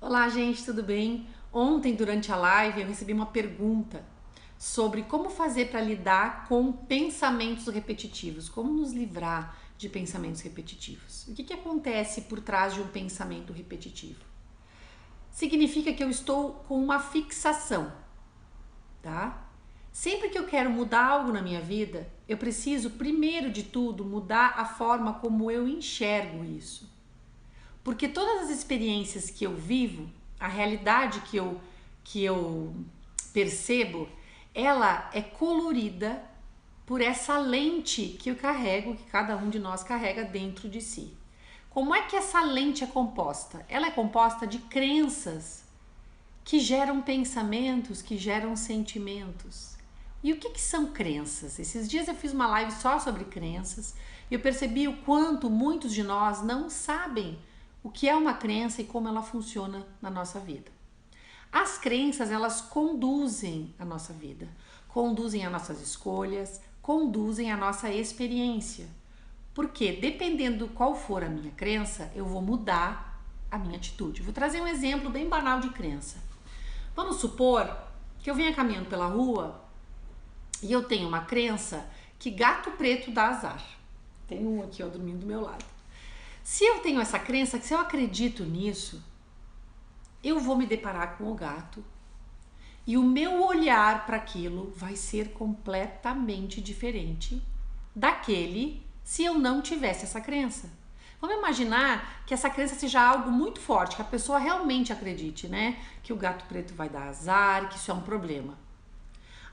Olá, gente, tudo bem? Ontem, durante a live, eu recebi uma pergunta sobre como fazer para lidar com pensamentos repetitivos, como nos livrar de pensamentos repetitivos. O que acontece por trás de um pensamento repetitivo? Significa que eu estou com uma fixação, tá? Sempre que eu quero mudar algo na minha vida, eu preciso, primeiro de tudo, mudar a forma como eu enxergo isso. Porque todas as experiências que eu vivo, a realidade que eu percebo, ela é colorida por essa lente que eu carrego, que cada um de nós carrega dentro de si. Como é que essa lente é composta? Ela é composta de crenças que geram pensamentos, que geram sentimentos. E o que são crenças? Esses dias eu fiz uma live só sobre crenças e eu percebi o quanto muitos de nós não sabem o que é uma crença e como ela funciona na nossa vida. As crenças, elas conduzem a nossa vida, conduzem as nossas escolhas, conduzem a nossa experiência. Porque dependendo qual for a minha crença, eu vou mudar a minha atitude. Vou trazer um exemplo bem banal de crença. Vamos supor que eu venha caminhando pela rua e eu tenho uma crença que gato preto dá azar. Tem um aqui, ó, dormindo do meu lado. Se eu tenho essa crença, que se eu acredito nisso, eu vou me deparar com o gato e o meu olhar para aquilo vai ser completamente diferente daquele se eu não tivesse essa crença. Vamos imaginar que essa crença seja algo muito forte, que a pessoa realmente acredite, né? Que o gato preto vai dar azar, que isso é um problema.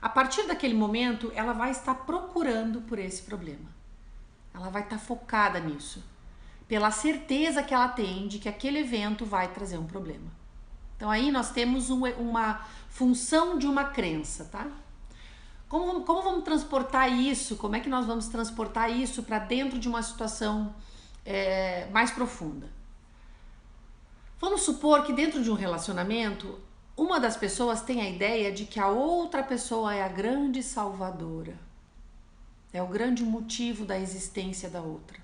A partir daquele momento, ela vai estar procurando por esse problema. Ela vai estar focada nisso, pela certeza que ela tem de que aquele evento vai trazer um problema. Então aí nós temos uma função de uma crença, tá? Como vamos transportar isso? Como é que nós vamos transportar isso para dentro de uma situação mais profunda? Vamos supor que dentro de um relacionamento, uma das pessoas tem a ideia de que a outra pessoa é a grande salvadora, é o grande motivo da existência da outra.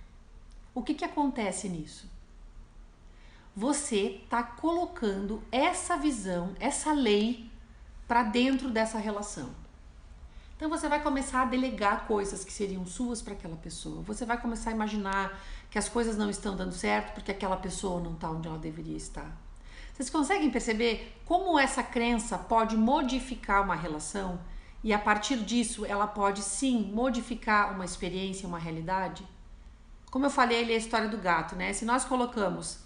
O que acontece nisso? Você está colocando essa visão, essa lei para dentro dessa relação. Então você vai começar a delegar coisas que seriam suas para aquela pessoa. Você vai começar a imaginar que as coisas não estão dando certo porque aquela pessoa não está onde ela deveria estar. Vocês conseguem perceber como essa crença pode modificar uma relação e a partir disso ela pode sim modificar uma experiência, uma realidade? Como eu falei ali a história do gato, né? Se nós colocamos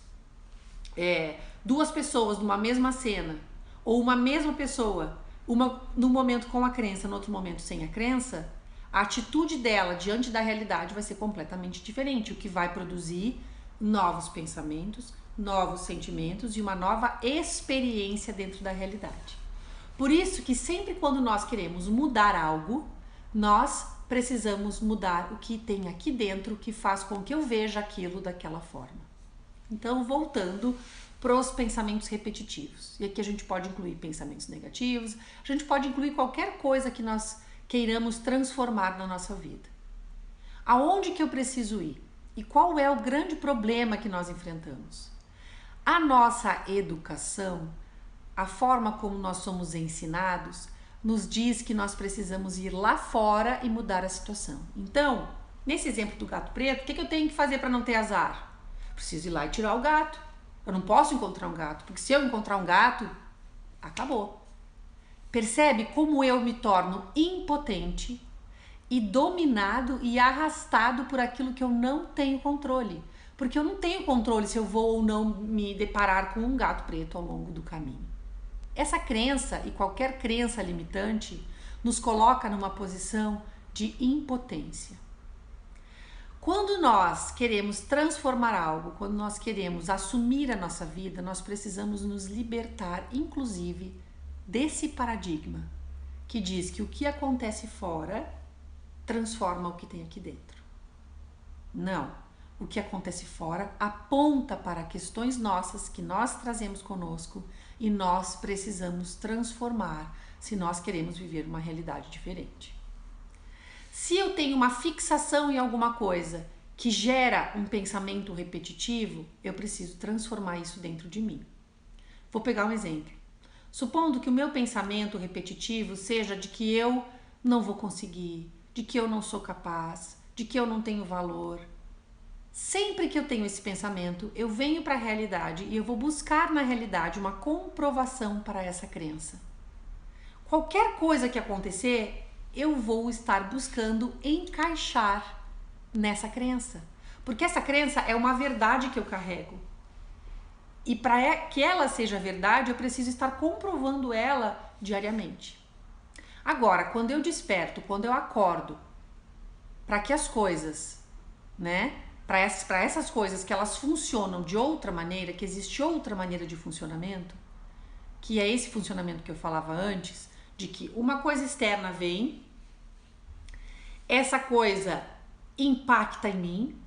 duas pessoas numa mesma cena, ou uma mesma pessoa, uma num momento com a crença, no outro momento sem a crença, a atitude dela diante da realidade vai ser completamente diferente, o que vai produzir novos pensamentos, novos sentimentos e uma nova experiência dentro da realidade. Por isso que sempre quando nós queremos mudar algo, nós precisamos mudar o que tem aqui dentro que faz com que eu veja aquilo daquela forma. Então, voltando para os pensamentos repetitivos. E aqui a gente pode incluir pensamentos negativos, a gente pode incluir qualquer coisa que nós queiramos transformar na nossa vida. Aonde que eu preciso ir? E qual é o grande problema que nós enfrentamos? A nossa educação, a forma como nós somos ensinados, nos diz que nós precisamos ir lá fora e mudar a situação. Então, nesse exemplo do gato preto, o que eu tenho que fazer para não ter azar? Preciso ir lá e tirar o gato. Eu não posso encontrar um gato, porque se eu encontrar um gato, acabou. Percebe como eu me torno impotente e dominado e arrastado por aquilo que eu não tenho controle. Porque eu não tenho controle se eu vou ou não me deparar com um gato preto ao longo do caminho. Essa crença e qualquer crença limitante nos coloca numa posição de impotência. Quando nós queremos transformar algo, quando nós queremos assumir a nossa vida, nós precisamos nos libertar, inclusive, desse paradigma que diz que o que acontece fora transforma o que tem aqui dentro. Não. O que acontece fora aponta para questões nossas que nós trazemos conosco e nós precisamos transformar se nós queremos viver uma realidade diferente. Se eu tenho uma fixação em alguma coisa que gera um pensamento repetitivo, eu preciso transformar isso dentro de mim. Vou pegar um exemplo. Supondo que o meu pensamento repetitivo seja de que eu não vou conseguir, de que eu não sou capaz, de que eu não tenho valor. Sempre que eu tenho esse pensamento, eu venho para a realidade e eu vou buscar na realidade uma comprovação para essa crença. Qualquer coisa que acontecer, eu vou estar buscando encaixar nessa crença. Porque essa crença é uma verdade que eu carrego. E para que ela seja verdade, eu preciso estar comprovando ela diariamente. Agora, quando eu desperto, quando eu acordo, para que as coisas, né? Para essas coisas que elas funcionam de outra maneira, que existe outra maneira de funcionamento, que é esse funcionamento que eu falava antes, de que uma coisa externa vem, essa coisa impacta em mim,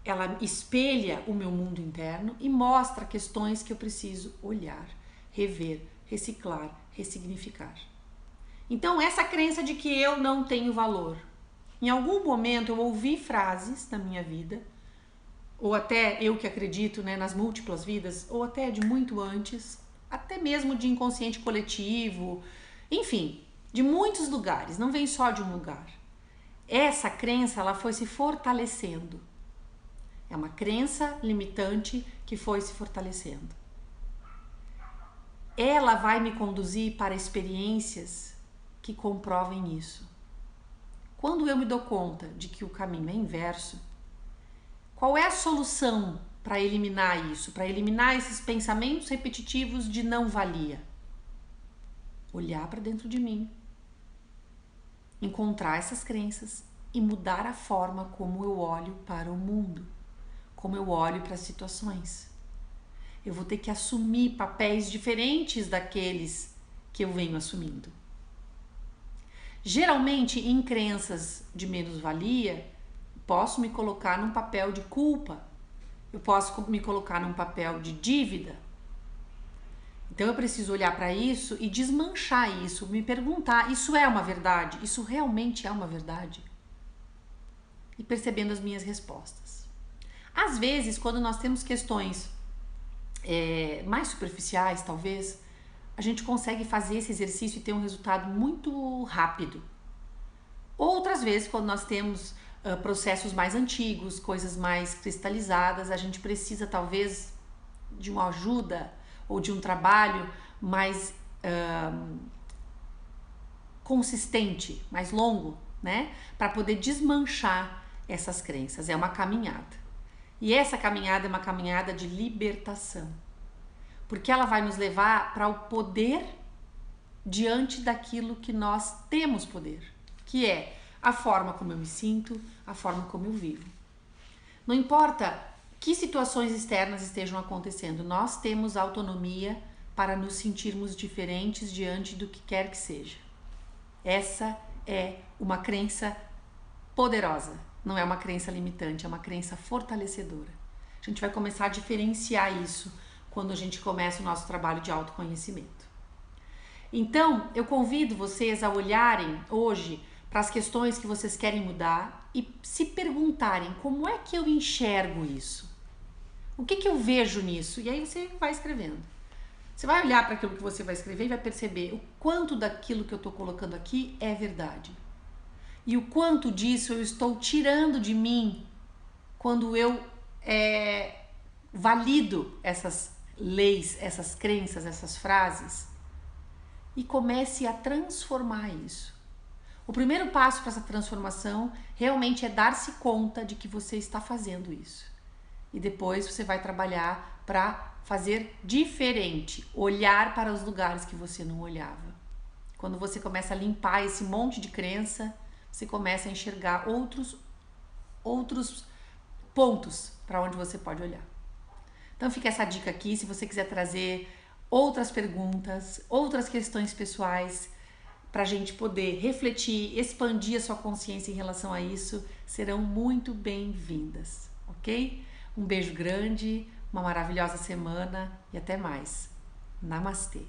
ela espelha o meu mundo interno e mostra questões que eu preciso olhar, rever, reciclar, ressignificar. Então, essa crença de que eu não tenho valor. Em algum momento eu ouvi frases na minha vida, ou até eu que acredito, né, nas múltiplas vidas, ou até de muito antes, até mesmo de inconsciente coletivo, enfim, de muitos lugares, não vem só de um lugar. Essa crença, ela foi se fortalecendo. É uma crença limitante que foi se fortalecendo. Ela vai me conduzir para experiências que comprovem isso. Quando eu me dou conta de que o caminho é inverso, qual é a solução para eliminar isso, para eliminar esses pensamentos repetitivos de não valia? Olhar para dentro de mim, encontrar essas crenças e mudar a forma como eu olho para o mundo, como eu olho para as situações. Eu vou ter que assumir papéis diferentes daqueles que eu venho assumindo. Geralmente, em crenças de menos-valia, posso me colocar num papel de culpa, eu posso me colocar num papel de dívida. Então eu preciso olhar para isso e desmanchar isso, me perguntar, isso é uma verdade? Isso realmente é uma verdade? E percebendo as minhas respostas. Às vezes, quando nós temos questões mais superficiais, talvez, a gente consegue fazer esse exercício e ter um resultado muito rápido. Outras vezes, quando nós temos processos mais antigos, coisas mais cristalizadas, a gente precisa talvez de uma ajuda ou de um trabalho mais consistente, mais longo, né? Para poder desmanchar essas crenças. É uma caminhada. E essa caminhada é uma caminhada de libertação. Porque ela vai nos levar para o poder diante daquilo que nós temos poder, que é a forma como eu me sinto, a forma como eu vivo. Não importa que situações externas estejam acontecendo, nós temos autonomia para nos sentirmos diferentes diante do que quer que seja. Essa é uma crença poderosa, não é uma crença limitante, é uma crença fortalecedora. A gente vai começar a diferenciar isso quando a gente começa o nosso trabalho de autoconhecimento. Então, eu convido vocês a olharem hoje para as questões que vocês querem mudar e se perguntarem como é que eu enxergo isso? O que eu vejo nisso? E aí você vai escrevendo. Você vai olhar para aquilo que você vai escrever e vai perceber o quanto daquilo que eu estou colocando aqui é verdade. E o quanto disso eu estou tirando de mim quando eu valido essas leis, essas crenças, essas frases. E comece a transformar isso. O primeiro passo para essa transformação realmente é dar-se conta de que você está fazendo isso. E depois você vai trabalhar para fazer diferente, olhar para os lugares que você não olhava. Quando você começa a limpar esse monte de crença, você começa a enxergar outros pontos para onde você pode olhar. Então fica essa dica aqui, se você quiser trazer outras perguntas, outras questões pessoais, para a gente poder refletir, expandir a sua consciência em relação a isso, serão muito bem-vindas, ok? Um beijo grande, uma maravilhosa semana e até mais. Namastê!